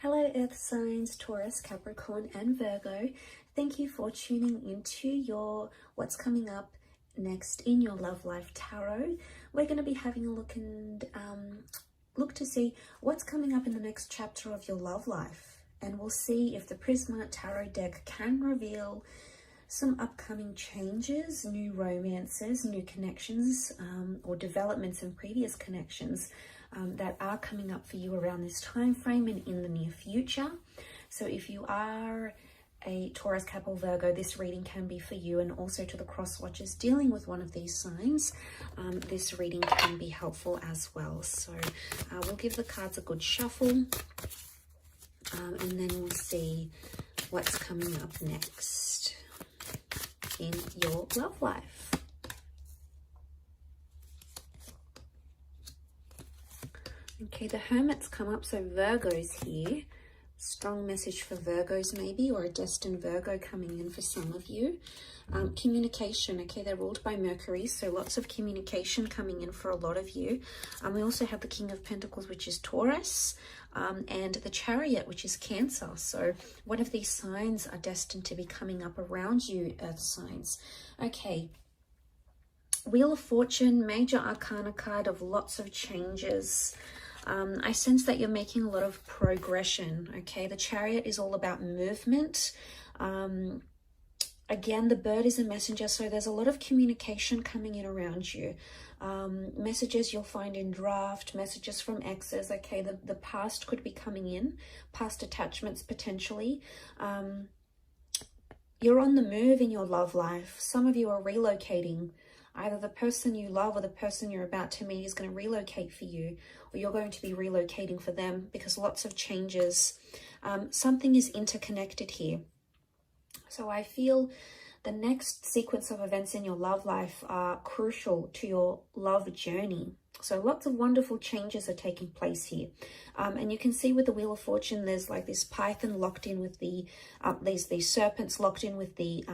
Hello Earth signs, Taurus, Capricorn and Virgo. Thank you for tuning into your what's coming up next in your love life tarot. We're going to be having a look and look to see what's coming up in the next chapter of your love life. And we'll see if the Prisma Tarot deck can reveal some upcoming changes, new romances, new connections, or developments in previous connections that are coming up for you around this time frame and in the near future. So if you are a Taurus, Cap or Virgo, this reading can be for you, and also to the cross watchers dealing with one of these signs, this reading can be helpful as well. So we'll give the cards a good shuffle, and then we'll see what's coming up next in your love life. Okay, the Hermit's come up, so Virgo's here. Strong message for Virgos maybe, or a destined Virgo coming in for some of you. Communication, okay, they're ruled by Mercury, so lots of communication coming in for a lot of you. We also have the King of Pentacles, which is Taurus, and the Chariot, which is Cancer. So one of these signs are destined to be coming up around you, Earth signs. Okay, Wheel of Fortune, major arcana card of lots of changes. I sense that you're making a lot of progression, okay? The Chariot is all about movement. Again, the bird is a messenger, so there's a lot of communication coming in around you. Messages you'll find in draft, messages from exes, okay? The past could be coming in, past attachments potentially. You're on the move in your love life. Some of you are relocating. Either the person you love or the person you're about to meet is going to relocate for you, or you're going to be relocating for them, because lots of changes. Something is interconnected here. So I feel the next sequence of events in your love life are crucial to your love journey. So lots of wonderful changes are taking place here. And you can see with the Wheel of Fortune, there's like this python locked in with the, these serpents locked in with the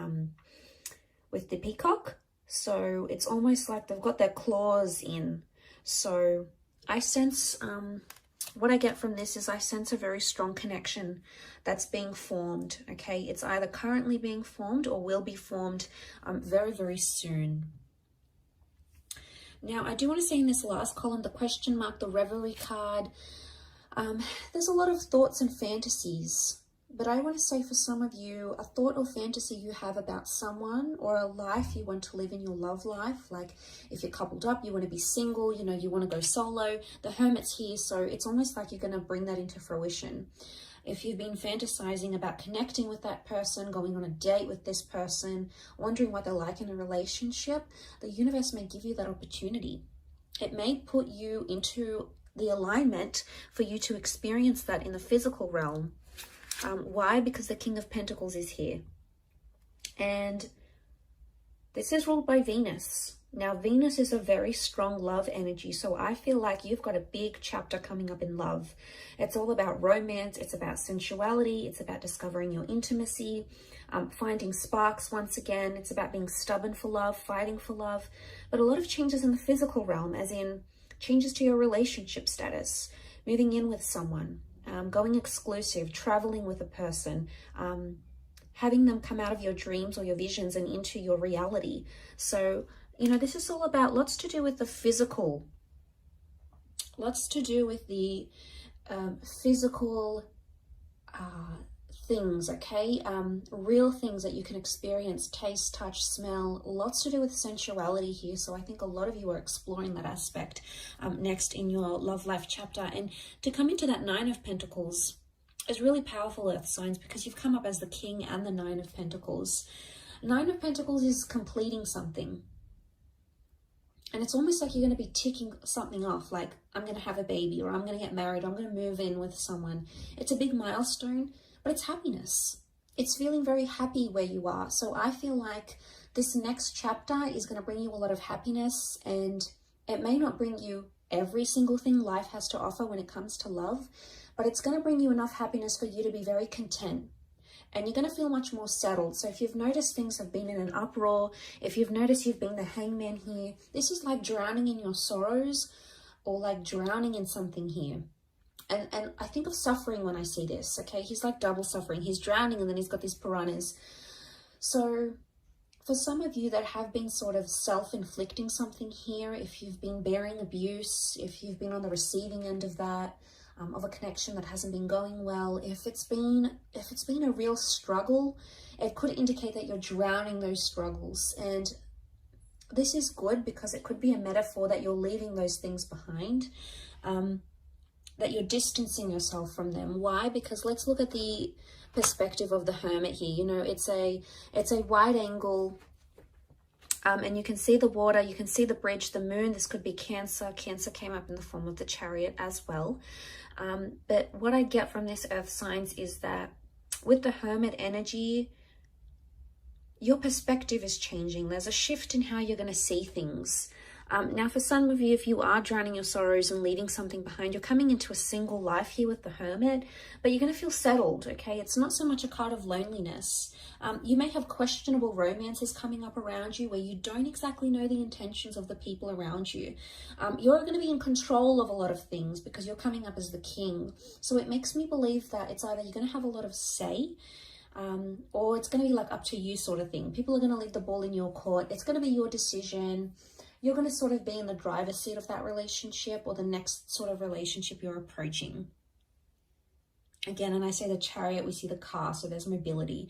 peacock. So it's almost like they've got their claws in. So I sense, what I get from this is I sense a very strong connection that's being formed, okay? It's either currently being formed or will be formed very, very soon. Now, I do want to say in this last column, the question mark, the Reverie card, there's a lot of thoughts and fantasies. But I want to say for some of you, a thought or fantasy you have about someone or a life you want to live in your love life. Like if you're coupled up, you want to be single, you know, you want to go solo. The Hermit's here, so it's almost like you're going to bring that into fruition. If you've been fantasizing about connecting with that person, going on a date with this person, wondering what they're like in a relationship, the universe may give you that opportunity. It may put you into the alignment for you to experience that in the physical realm. Why? Because the King of Pentacles is here. And this is ruled by Venus. Now, Venus is a very strong love energy. So I feel like you've got a big chapter coming up in love. It's all about romance. It's about sensuality. It's about discovering your intimacy, finding sparks once again. It's about being stubborn for love, fighting for love. But a lot of changes in the physical realm, as in changes to your relationship status, moving in with someone. Going exclusive, traveling with a person, having them come out of your dreams or your visions and into your reality. So, you know, this is all about lots to do with the physical, lots to do with the physical things, okay? Real things that you can experience, taste, touch, smell, lots to do with sensuality here. So I think a lot of you are exploring that aspect next in your love life chapter. And to come into that Nine of Pentacles is really powerful, Earth signs, because you've come up as the King and the Nine of Pentacles. Nine of Pentacles is completing something. And it's almost like you're going to be ticking something off, like I'm going to have a baby, or I'm going to get married, or I'm going to move in with someone. It's a big milestone. But it's happiness. It's feeling very happy where you are. So I feel like this next chapter is going to bring you a lot of happiness, and it may not bring you every single thing life has to offer when it comes to love, but it's going to bring you enough happiness for you to be very content. And you're going to feel much more settled. So if you've noticed things have been in an uproar, if you've noticed you've been the hangman here, this is like drowning in your sorrows or like drowning in something here. And I think of suffering when I see this, okay? He's like double suffering. He's drowning and then he's got these piranhas. So for some of you that have been sort of self-inflicting something here, if you've been bearing abuse, if you've been on the receiving end of that, of a connection that hasn't been going well, if it's been a real struggle, it could indicate that you're drowning those struggles. And this is good because it could be a metaphor that you're leaving those things behind, that you're distancing yourself from them. Why? Because let's look at the perspective of the Hermit here. You know, it's a wide angle, and you can see the water, you can see the bridge, the moon. This could be Cancer. Cancer came up in the form of the Chariot as well. But what I get from this earth signs is that with the Hermit energy, your perspective is changing. There's a shift in how you're going to see things. Now, for some of you, if you are drowning your sorrows and leaving something behind, you're coming into a single life here with the Hermit, but you're going to feel settled, okay? It's not so much a card of loneliness. You may have questionable romances coming up around you where you don't exactly know the intentions of the people around you. You're going to be in control of a lot of things because you're coming up as the king. So it makes me believe that it's either you're going to have a lot of say, or it's going to be like up to you sort of thing. People are going to leave the ball in your court. It's going to be your decision. You're going to sort of be in the driver's seat of that relationship or the next sort of relationship you're approaching. Again, and I say the Chariot, we see the car, so there's mobility.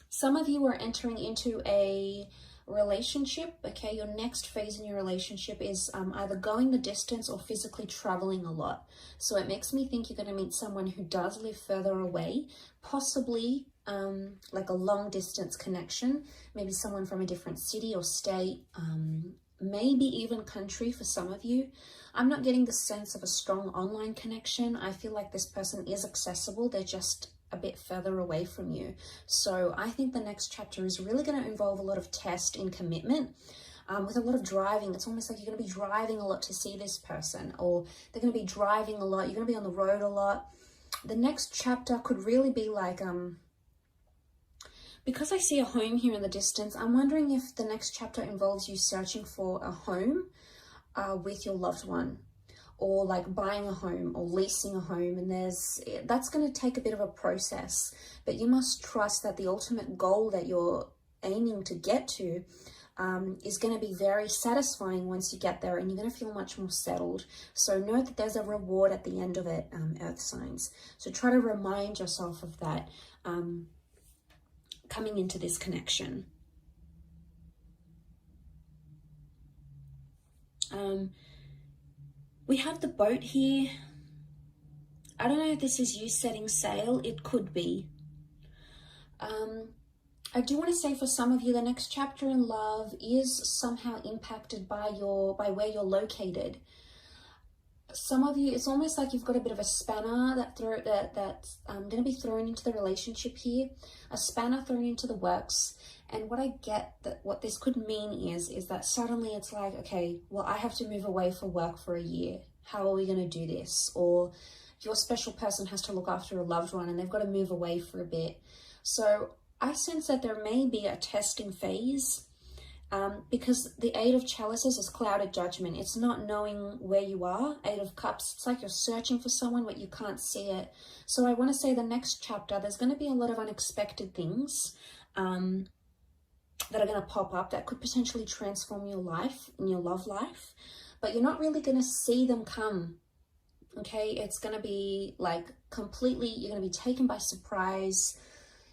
Some of you are entering into a relationship, okay? Your next phase in your relationship is either going the distance or physically traveling a lot. So it makes me think you're going to meet someone who does live further away, possibly like a long distance connection, maybe someone from a different city or state, maybe even country for some of you. I'm not getting the sense of a strong online connection. I feel like this person is accessible. They're just a bit further away from you. So I think the next chapter is really going to involve a lot of test in commitment, with a lot of driving. It's almost like you're going to be driving a lot to see this person, or they're going to be driving a lot. You're going to be on the road a lot. The next chapter could really be like, because I see a home here in the distance, I'm wondering if the next chapter involves you searching for a home with your loved one, or like buying a home or leasing a home. And that's going to take a bit of a process, but you must trust that the ultimate goal that you're aiming to get to is going to be very satisfying once you get there, and you're going to feel much more settled. So note that there's a reward at the end of it, earth signs. So try to remind yourself of that coming into this connection. We have the boat here. I don't know if this is you setting sail. It could be. I do want to say for some of you, the next chapter in love is somehow impacted by where you're located. Some of you, it's almost like you've got a bit of a spanner that's going to be thrown into the relationship here, a spanner thrown into the works. And what I get, that what this could mean is that suddenly it's like, okay, well, I have to move away for work for a year. How are we going to do this? Or your special person has to look after a loved one and they've got to move away for a bit. So I sense that there may be a testing phase, because the Eight of Chalices is clouded judgment. It's not knowing where you are. Eight of Cups, it's like you're searching for someone but you can't see it. So I want to say the next chapter, there's going to be a lot of unexpected things that are going to pop up that could potentially transform your life and your love life, but you're not really going to see them come. Okay, it's going to be like completely, you're going to be taken by surprise.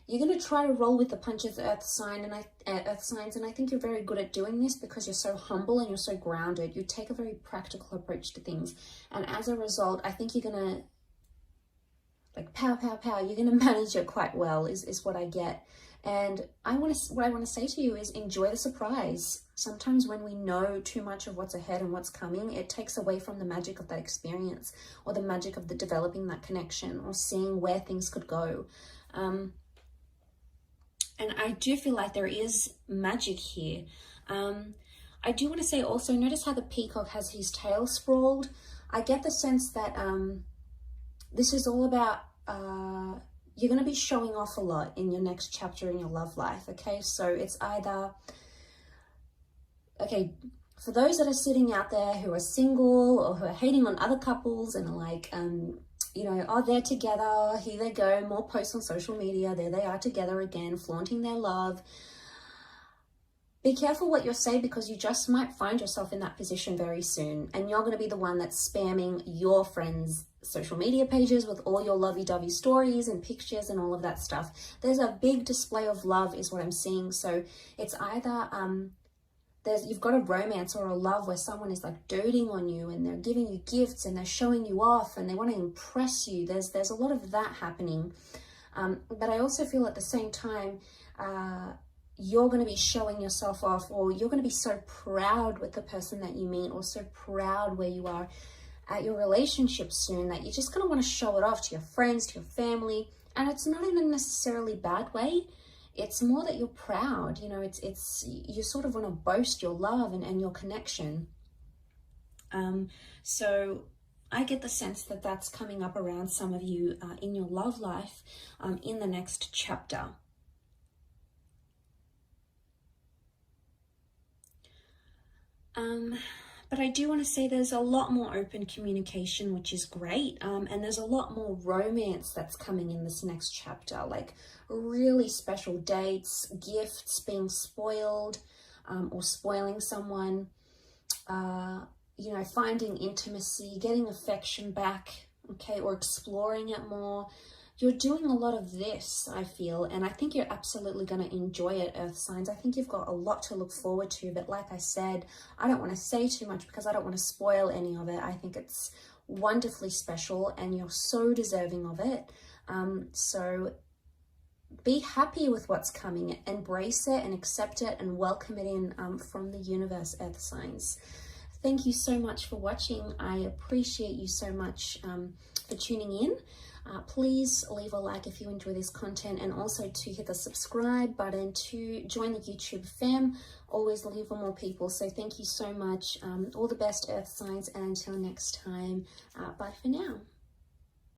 You're going to try to roll with the punches, earth signs, and I think you're very good at doing this because you're so humble and you're so grounded. You take a very practical approach to things, and as a result, I think you're going to like pow, pow, pow. You're going to manage it quite well, is what I get. And what I want to say to you is enjoy the surprise. Sometimes when we know too much of what's ahead and what's coming, it takes away from the magic of that experience, or the magic of the developing that connection, or seeing where things could go. And I do feel like there is magic here. I do want to say also, notice how the peacock has his tail sprawled. I get the sense that this is all about, you're going to be showing off a lot in your next chapter in your love life, okay? So it's either, okay, For those that are sitting out there who are single or who are hating on other couples and are like, you know, oh, they're together, here they go, more posts on social media, there they are together again, flaunting their love. Be careful what you say, because you just might find yourself in that position very soon, and you're going to be the one that's spamming your friends' social media pages with all your lovey-dovey stories and pictures and all of that stuff. There's a big display of love is what I'm seeing. So it's either you've got a romance or a love where someone is like doting on you and they're giving you gifts and they're showing you off and they want to impress you. There's a lot of that happening. But I also feel at the same time, you're going to be showing yourself off, or you're going to be so proud with the person that you meet, or so proud where you are at your relationship soon, that you're just going to want to show it off to your friends, to your family. And it's not in a necessarily bad way. It's more that you're proud, you know, it's you sort of want to boast your love and your connection. So I get the sense that that's coming up around some of you in your love life in the next chapter. But I do want to say there's a lot more open communication, which is great. And there's a lot more romance that's coming in this next chapter, like really special dates, gifts, being spoiled, or spoiling someone, you know, finding intimacy, getting affection back, okay, or exploring it more. You're doing a lot of this, I feel, and I think you're absolutely going to enjoy it, Earth signs. I think you've got a lot to look forward to, but like I said, I don't want to say too much because I don't want to spoil any of it. I think it's wonderfully special and you're so deserving of it. So be happy with what's coming, embrace it and accept it and welcome it in from the universe, Earth signs. Thank you so much for watching. I appreciate you so much for tuning in. Please leave a like if you enjoy this content, and also to hit the subscribe button to join the YouTube fam. Always looking for more people. So thank you so much. All the best, Earth signs, and until next time, bye for now.